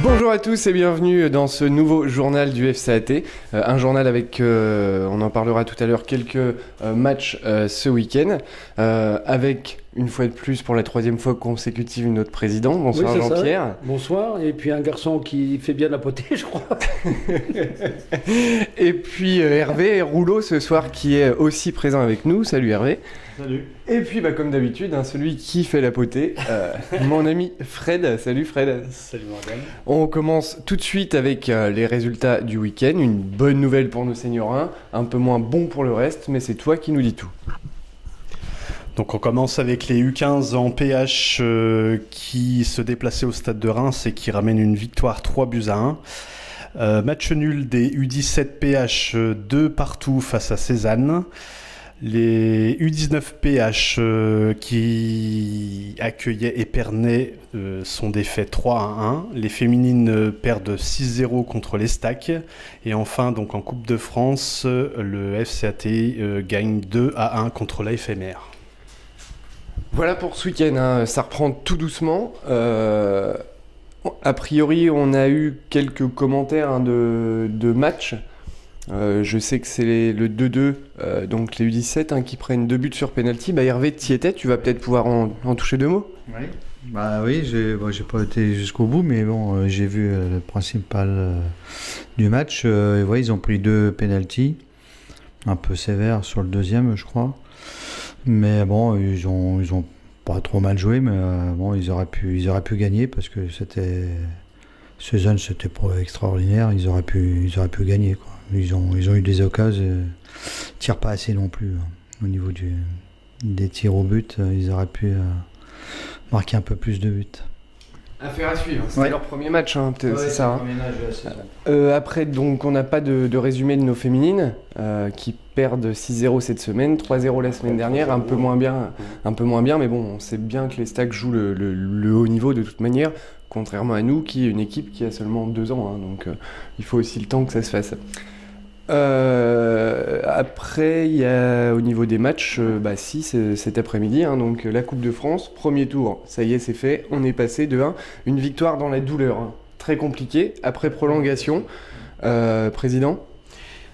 Bonjour à tous et bienvenue dans ce nouveau journal du FCAT. Un journal avec, on en parlera tout à l'heure, quelques matchs ce week-end. Avec, une fois de plus, pour la troisième fois consécutive, notre président. Bonsoir oui, Jean-Pierre. Ça. Bonsoir, et puis un garçon qui fait bien la potée, je crois. Et puis Hervé Rouleau ce soir qui est aussi présent avec nous. Salut Hervé. Salut. Et puis comme d'habitude, celui qui fait la potée, mon ami Fred. Salut Fred. Salut Morgane. On commence tout de suite avec les résultats du week-end. Une bonne nouvelle pour nos seniors 1, un peu moins bon pour le reste, mais c'est toi qui nous dis tout. Donc on commence avec les U15 en PH qui se déplaçaient au stade de Reims et qui ramènent une victoire 3-1. Match nul des U17 PH 2 partout face à Cézanne. Les U19 PH qui accueillaient Épernay sont défaits 3-1. Les féminines perdent 6-0 contre l'Estac. Et enfin, donc en Coupe de France, le FCAT gagne 2-1 contre l'AFMR. Voilà pour ce week-end, ça reprend tout doucement. A priori, on a eu quelques commentaires de matchs. Je sais que c'est le 2-2, donc les U17 qui prennent 2 buts sur penalty. Hervé, t'y étais, tu vas peut-être pouvoir en toucher 2 mots. Oui, j'ai pas été jusqu'au bout, mais bon, j'ai vu le principal du match. Ils ont pris 2 penalty, un peu sévères sur le deuxième, je crois. Mais bon, ils ont pas trop mal joué, mais bon, ils auraient pu gagner parce que Cézanne, c'était pas extraordinaire. Ils auraient pu gagner, quoi. Ils ont eu des occasions, ils tirent pas assez non plus. Au niveau des tirs au but, ils auraient pu marquer un peu plus de buts. Affaire à suivre, c'était leur premier match, c'est ça. Après, donc, on n'a pas de résumé de nos féminines qui perdent 6-0 cette semaine, 3-0 la semaine dernière, un peu moins bien, mais bon, on sait bien que les Stacks jouent le haut niveau de toute manière, contrairement à nous, qui est une équipe qui a seulement 2 ans, donc il faut aussi le temps que ça se fasse. Après, il y a au niveau des matchs, cet après-midi, donc la Coupe de France, premier tour, ça y est, c'est fait, on est passé de 1, une victoire dans la douleur, très compliqué, après prolongation. Président ?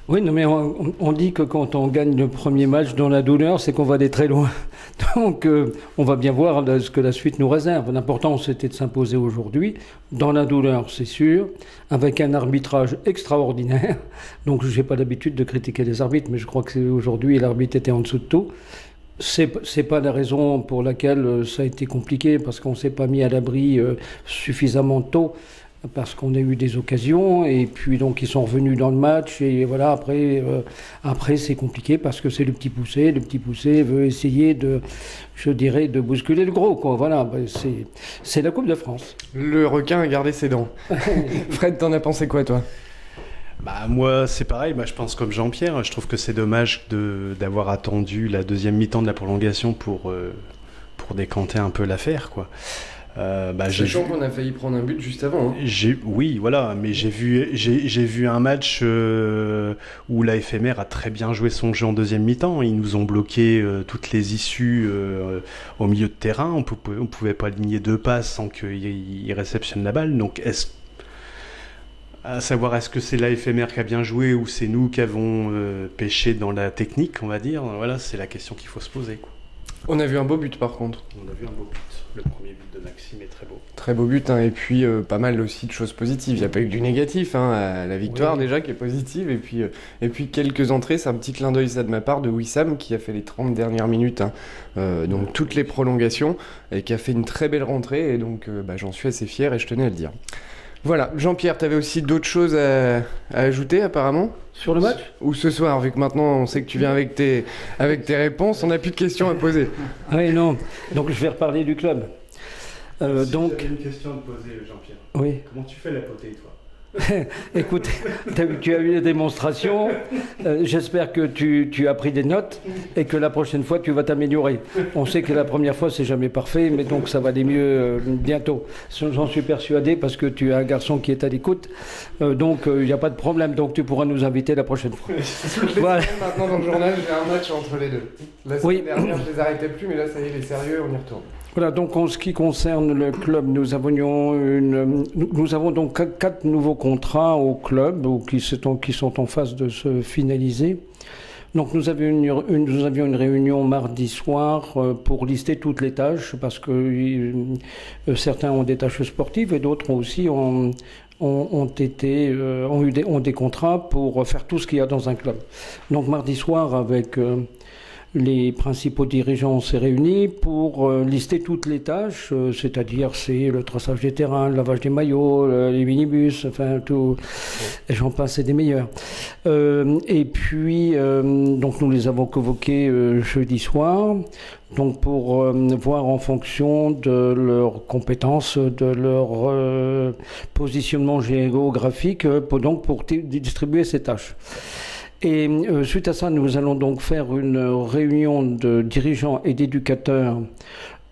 Oui, non, mais on dit que quand on gagne le premier match dans la douleur, c'est qu'on va aller très loin. Donc, on va bien voir ce que la suite nous réserve. L'important, c'était de s'imposer aujourd'hui, dans la douleur, c'est sûr, avec un arbitrage extraordinaire. Donc, je n'ai pas l'habitude de critiquer les arbitres, mais je crois qu'aujourd'hui, l'arbitre était en dessous de tout. C'est pas la raison pour laquelle ça a été compliqué, parce qu'on ne s'est pas mis à l'abri suffisamment tôt, parce qu'on a eu des occasions, et puis donc ils sont revenus dans le match, et voilà, après c'est compliqué, parce que c'est le petit poussé veut essayer de bousculer le gros, quoi. Voilà, c'est la Coupe de France. Le requin a gardé ses dents. Fred, t'en as pensé quoi, toi ? Moi, c'est pareil, je pense comme Jean-Pierre, je trouve que c'est dommage d'avoir attendu la deuxième mi-temps de la prolongation pour décanter un peu l'affaire, quoi. Sachant qu'on a failli prendre un but juste avant. Oui, voilà, mais j'ai vu un match où la FMR a très bien joué son jeu en deuxième mi-temps. Ils nous ont bloqué toutes les issues au milieu de terrain. On pouvait pas aligner 2 passes sans qu'ils réceptionnent la balle. Donc, à savoir, est-ce que c'est la FMR qui a bien joué ou c'est nous qui avons pêché dans la technique, on va dire. Voilà, c'est la question qu'il faut se poser, quoi. On a vu un beau but par contre. On a vu un beau but. Le premier but de Maxime est très beau. Très beau but, et puis pas mal aussi de choses positives. Il n'y a pas eu que du négatif, la victoire déjà qui est positive, et puis quelques entrées. C'est un petit clin d'œil ça de ma part de Wissam qui a fait les 30 dernières minutes, donc toutes les prolongations, et qui a fait une très belle rentrée, et donc j'en suis assez fier et je tenais à le dire. Voilà, Jean-Pierre, tu avais aussi d'autres choses à ajouter apparemment ? Sur le match ? Ou ce soir, vu que maintenant on sait que tu viens avec tes réponses, on n'a plus de questions à poser. Oui, non, donc je vais reparler du club. J'avais une question à te poser, Jean-Pierre. Oui. Comment tu fais la potée, toi ? Écoute, tu as eu la démonstration, j'espère que tu as pris des notes et que la prochaine fois tu vas t'améliorer. On sait que la première fois c'est jamais parfait, mais donc ça va aller mieux bientôt. J'en suis persuadé parce que tu es un garçon qui est à l'écoute, donc il n'y a pas de problème, donc tu pourras nous inviter la prochaine fois. Voilà. Maintenant dans le journal j'ai un match entre les deux. La semaine dernière je les arrêtais plus, mais là ça y est, les sérieux, on y retourne. Voilà, donc en ce qui concerne le club, nous avons donc 4 nouveaux contrats au club qui sont en phase de se finaliser. Donc nous avions une réunion mardi soir pour lister toutes les tâches, parce que certains ont des tâches sportives et d'autres aussi ont des contrats pour faire tout ce qu'il y a dans un club. Donc mardi soir, avec les principaux dirigeants, on s'est réunis pour lister toutes les tâches, c'est-à-dire c'est le traçage des terrains, le lavage des maillots, les minibus, enfin tout, et j'en passe, c'est des meilleurs. Et puis, donc nous les avons convoqués jeudi soir, donc pour voir en fonction de leurs compétences, de leur positionnement géographique, pour distribuer ces tâches. Et suite à ça, nous allons donc faire une réunion de dirigeants et d'éducateurs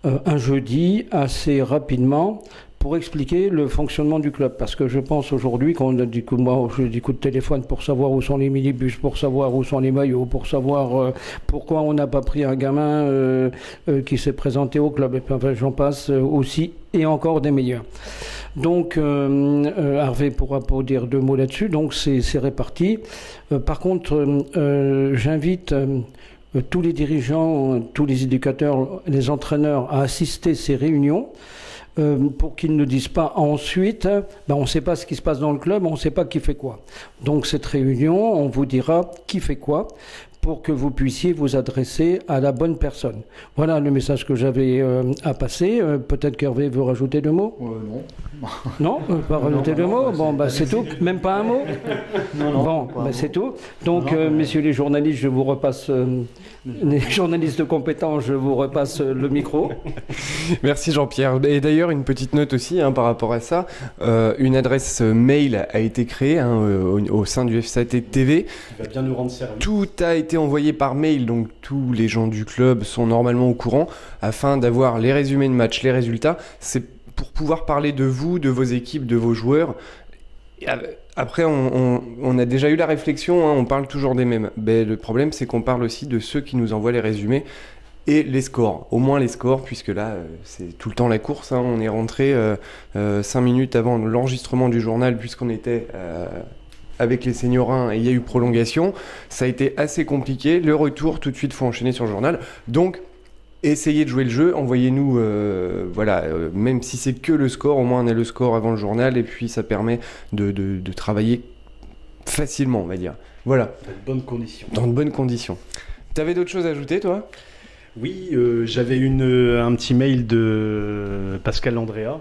un jeudi, assez rapidement, pour expliquer le fonctionnement du club. Parce que je pense aujourd'hui qu'on a j'ai des coups de téléphone pour savoir où sont les minibus, pour savoir où sont les maillots, pour savoir pourquoi on n'a pas pris un gamin qui s'est présenté au club. Et puis, enfin, j'en passe aussi, et encore des meilleurs. Donc, Hervé pourra pas dire 2 mots là-dessus, donc c'est réparti. Par contre, j'invite tous les dirigeants, tous les éducateurs, les entraîneurs à assister à ces réunions, pour qu'ils ne disent pas ensuite, on ne sait pas ce qui se passe dans le club, on ne sait pas qui fait quoi. Donc cette réunion, on vous dira qui fait quoi, pour que vous puissiez vous adresser à la bonne personne. Voilà le message que j'avais à passer. Peut-être qu'Hervé veut rajouter 2 mots. Non. Non, pas rajouter 2 mots. Bon, c'est tout. Même pas un mot. Non. Bon, c'est tout. Donc, messieurs les journalistes, je vous repasse. Les journalistes compétents, je vous repasse le micro. Merci Jean-Pierre. Et d'ailleurs, une petite note aussi par rapport à ça. Une adresse mail a été créée au sein du FSAT TV. Qui va bien nous rendre service. Tout a été envoyé par mail, donc tous les gens du club sont normalement au courant, afin d'avoir les résumés de match, les résultats. C'est pour pouvoir parler de vous, de vos équipes, de vos joueurs. Et après, on a déjà eu la réflexion, on parle toujours des mêmes. Mais le problème, c'est qu'on parle aussi de ceux qui nous envoient les résumés et les scores. Au moins les scores, puisque là, c'est tout le temps la course. On est rentré 5 minutes avant l'enregistrement du journal, puisqu'on était avec les seniorins et il y a eu prolongation. Ça a été assez compliqué. Le retour, tout de suite, il faut enchaîner sur le journal. Donc, essayez de jouer le jeu, envoyez-nous, même si c'est que le score, au moins on a le score avant le journal, et puis ça permet de travailler facilement, on va dire. Voilà. Dans de bonnes conditions. Dans de bonnes conditions. T'avais d'autres choses à ajouter, toi ? Oui, j'avais un petit mail de Pascal Andrea,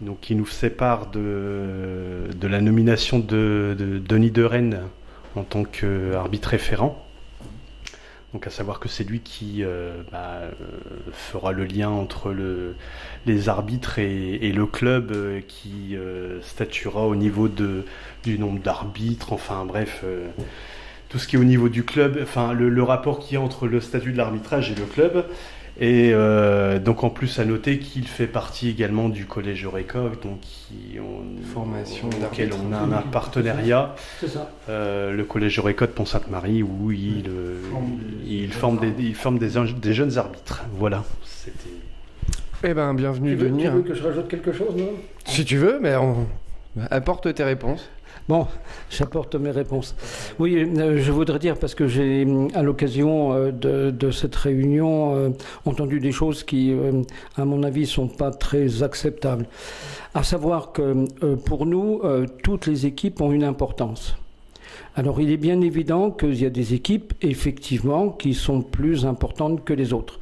donc qui nous sépare de la nomination de Denis Derennes en tant qu'arbitre référent. Donc à savoir que c'est lui qui fera le lien entre les arbitres et le club, qui statuera au niveau du nombre d'arbitres, enfin bref, tout ce qui est au niveau du club, enfin le rapport qu'il y a entre le statut de l'arbitrage et le club. Et donc en plus à noter qu'il fait partie également du collège Eureka, donc formation auquel on a un partenariat. C'est ça. Le collège Eureka de Pont-Sainte-Marie, où il forme des jeunes arbitres. Voilà, c'était. Eh ben bienvenue Tu Denis. veux que je rajoute quelque chose, non ? Si tu veux, mais apporte tes réponses. Bon, j'apporte mes réponses. Oui, je voudrais dire, parce que j'ai, à l'occasion de cette réunion, entendu des choses qui, à mon avis, ne sont pas très acceptables. À savoir que, pour nous, toutes les équipes ont une importance. Alors, il est bien évident qu'il y a des équipes, effectivement, qui sont plus importantes que les autres.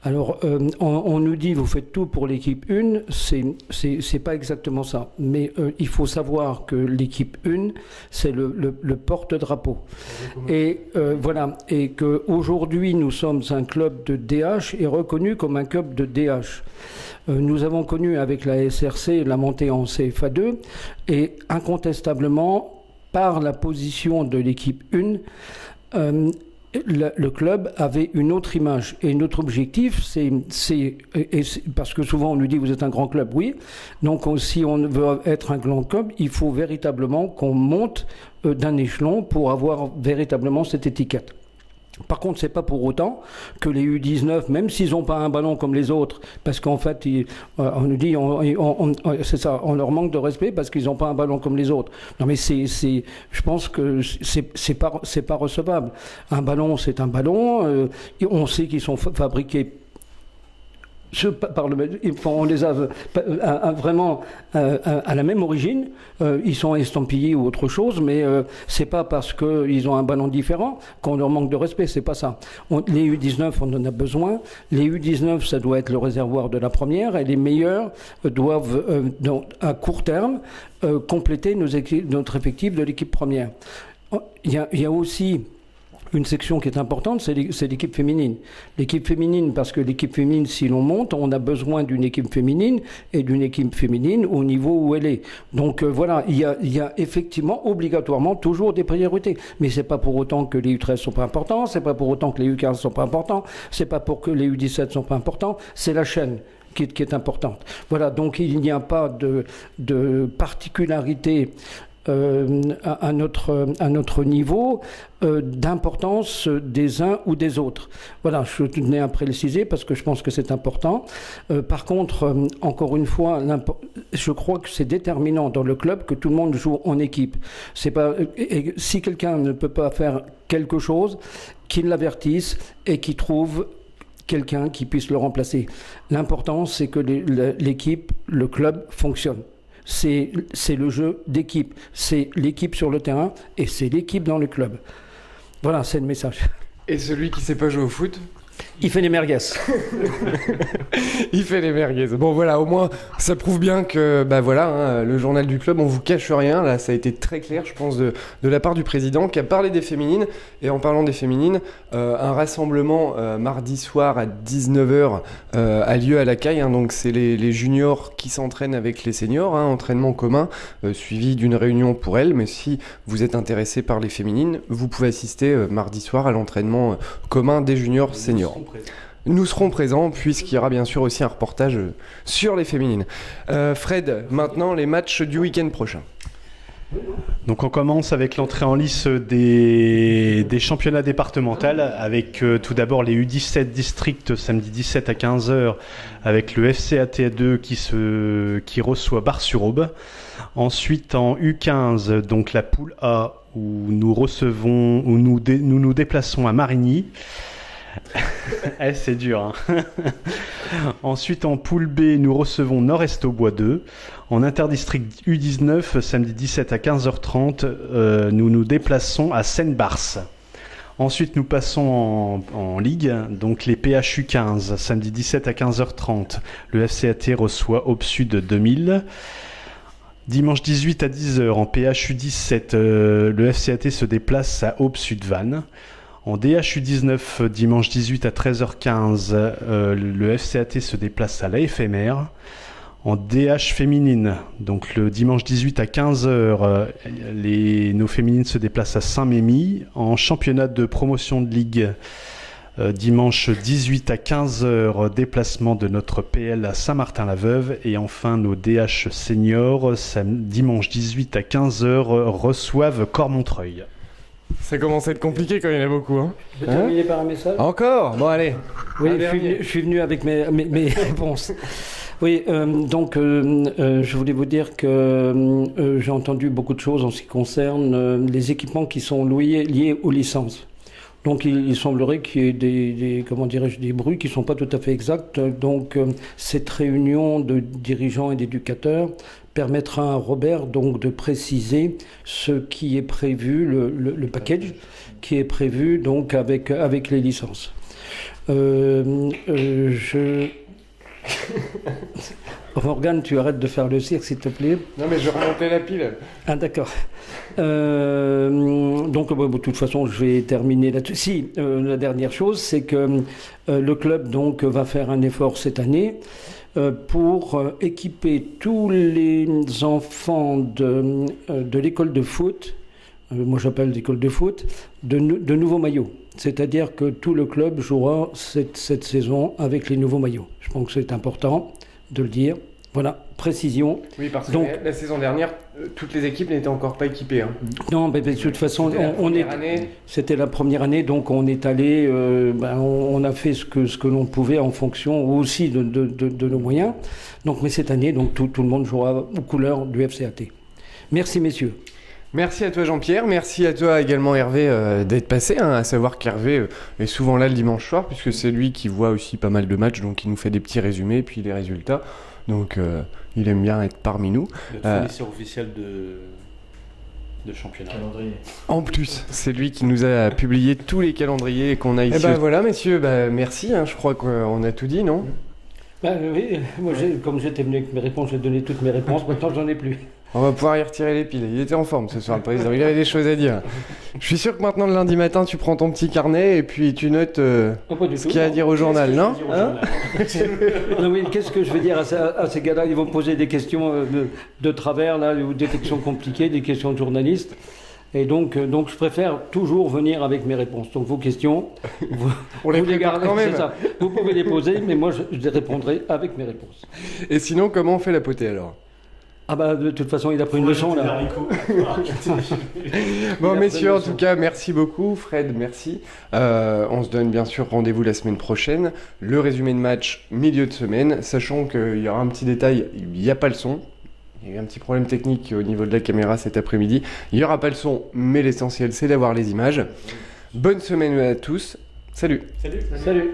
Alors, on nous dit, vous faites tout pour l'équipe 1, c'est pas exactement ça. Mais il faut savoir que l'équipe 1, c'est le porte-drapeau. Et voilà, et qu'aujourd'hui, nous sommes un club de DH et reconnu comme un club de DH. Nous avons connu avec la SRC la montée en CFA2, et incontestablement, par la position de l'équipe 1, le club avait une autre image et notre objectif, c'est parce que souvent on nous dit vous êtes un grand club, oui. Donc si on veut être un grand club, il faut véritablement qu'on monte d'un échelon pour avoir véritablement cette étiquette. Par contre, c'est pas pour autant que les U19, même s'ils n'ont pas un ballon comme les autres, parce qu'en fait, on nous dit, c'est ça, on leur manque de respect parce qu'ils n'ont pas un ballon comme les autres. Non, mais je pense que c'est pas recevable. Un ballon, c'est un ballon. On sait qu'ils sont fabriqués. On les a vraiment à la même origine. Ils sont estampillés ou autre chose, mais c'est pas parce qu'ils ont un ballon différent qu'on leur manque de respect. C'est pas ça. Les U19, on en a besoin. Les U19, ça doit être le réservoir de la première, et les meilleurs doivent, à court terme, compléter notre effectif de l'équipe première. Il y a aussi une section qui est importante, c'est l'équipe féminine. L'équipe féminine, parce que l'équipe féminine, si l'on monte, on a besoin d'une équipe féminine et d'une équipe féminine au niveau où elle est. Donc voilà, il y a effectivement, obligatoirement, toujours des priorités. Mais c'est pas pour autant que les U13 sont pas importants, c'est pas pour autant que les U15 sont pas importants, c'est pas pour que les U17 sont pas importants, c'est la chaîne qui est importante. Voilà, donc il n'y a pas de particularité à notre niveau d'importance des uns ou des autres. Voilà, je tenais à préciser parce que je pense que c'est important. Par contre, encore une fois, je crois que c'est déterminant dans le club que tout le monde joue en équipe. C'est pas, et si quelqu'un ne peut pas faire quelque chose, qu'il l'avertisse et qu'il trouve quelqu'un qui puisse le remplacer. L'important, c'est que l'équipe, le club fonctionne. C'est le jeu d'équipe, c'est l'équipe sur le terrain et c'est l'équipe dans le club. Voilà, c'est le message. Et celui qui ne sait pas jouer au foot ? Il fait les merguez. Il fait les merguez. Bon voilà, au moins ça prouve bien que le journal du club, on vous cache rien. Là, ça a été très clair, je pense, de la part du président qui a parlé des féminines. Et en parlant des féminines, un rassemblement mardi soir à 19h a lieu à la Caille. Donc c'est les juniors qui s'entraînent avec les seniors, entraînement commun, suivi d'une réunion pour elles. Mais si vous êtes intéressé par les féminines, vous pouvez assister mardi soir à l'entraînement commun des juniors seniors. Nous serons présents puisqu'il y aura bien sûr aussi un reportage sur les féminines. Fred, maintenant les matchs du week-end prochain. Donc on commence avec l'entrée en lice des championnats départementaux avec tout d'abord les U17 districts samedi 17 à 15h avec le FCAT2 qui reçoit Bar-sur-Aube. Ensuite en U15, donc la poule A où nous nous déplaçons à Marigny. C'est dur. Ensuite, en poule B, nous recevons Nord-Est au Bois 2. En interdistrict U19, samedi 17 à 15h30, nous nous déplaçons à Seine-Barse. Ensuite, nous passons en Ligue, donc les PHU 15, samedi 17 à 15h30. Le FCAT reçoit Aube-Sud 2000. Dimanche 18 à 10h, en PHU 17, le FCAT se déplace à Aube-Sud-Vannes. En DHU19, dimanche 18 à 13h15, le FCAT se déplace à l'AFMR. En DH féminine, donc le dimanche 18 à 15h, nos féminines se déplacent à Saint-Mémy. En championnat de promotion de ligue, dimanche 18 à 15h, déplacement de notre PL à Saint-Martin-la-Veuve. Et enfin, nos DH seniors, dimanche 18 à 15h, reçoivent Cormontreuil. Ça commence à être compliqué quand il y en a beaucoup. Je vais terminer par un message. Encore ? Bon, allez. Oui, je suis venu avec mes réponses. Oui, je voulais vous dire que j'ai entendu beaucoup de choses en ce qui concerne les équipements qui sont liés aux licences. Donc il semblerait qu'il y ait des bruits qui ne sont pas tout à fait exacts. Donc cette réunion de dirigeants et d'éducateurs permettra à Robert donc de préciser ce qui est prévu, le package qui est prévu donc avec les licences. Morgane, tu arrêtes de faire le cirque, s'il te plaît. Non, mais je remontais la pile. Ah, d'accord. De toute façon, je vais terminer là-dessus. Si, la dernière chose, c'est que le club donc va faire un effort cette année pour équiper tous les enfants de l'école de foot, moi j'appelle l'école de foot, de nouveaux maillots. C'est-à-dire que tout le club jouera cette saison avec les nouveaux maillots. Je pense que c'est important de le dire. Voilà, précision. Oui, parce que la saison dernière, toutes les équipes n'étaient encore pas équipées. Hein. Non, mais de toute façon, c'était la première année, donc on est allé, on a fait ce que l'on pouvait en fonction aussi de nos moyens. Donc, mais cette année, donc tout le monde jouera aux couleurs du FCAT. Merci, messieurs. Merci à toi Jean-Pierre, merci à toi également Hervé d'être passé, à savoir qu'Hervé est souvent là le dimanche soir puisque c'est lui qui voit aussi pas mal de matchs, donc il nous fait des petits résumés et puis les résultats, donc il aime bien être parmi nous. Le fournisseur officiel de championnat. Calendrier. En plus, c'est lui qui nous a publié tous les calendriers qu'on a ici. Et voilà messieurs, merci, je crois qu'on a tout dit, non ? Oui, moi comme j'étais venu avec mes réponses, j'ai donné toutes mes réponses, maintenant j'en ai plus. On va pouvoir y retirer les piles. Il était en forme ce soir, le président. Il avait des choses à dire. Je suis sûr que maintenant, le lundi matin, tu prends ton petit carnet et puis tu notes ce qu'il y a à dire au journal, non ? Non, oui, qu'est-ce que je vais dire à ces gars-là ? Ils vont poser des questions de travers, là, ou des questions compliquées, des questions de journalistes. Et donc, je préfère toujours venir avec mes réponses. Donc, vos questions, on les garde quand même. C'est ça. Vous pouvez les poser, mais moi, je les répondrai avec mes réponses. Et sinon, comment on fait la potée alors ? De toute façon, il a pris une leçon là. Bon, messieurs, en tout cas, merci beaucoup. Fred, merci. On se donne bien sûr rendez-vous la semaine prochaine. Le résumé de match, milieu de semaine. Sachant qu'il y aura un petit détail, il n'y a pas le son. Il y a eu un petit problème technique au niveau de la caméra cet après-midi. Il n'y aura pas le son, mais l'essentiel, c'est d'avoir les images. Bonne semaine à tous. Salut. Salut.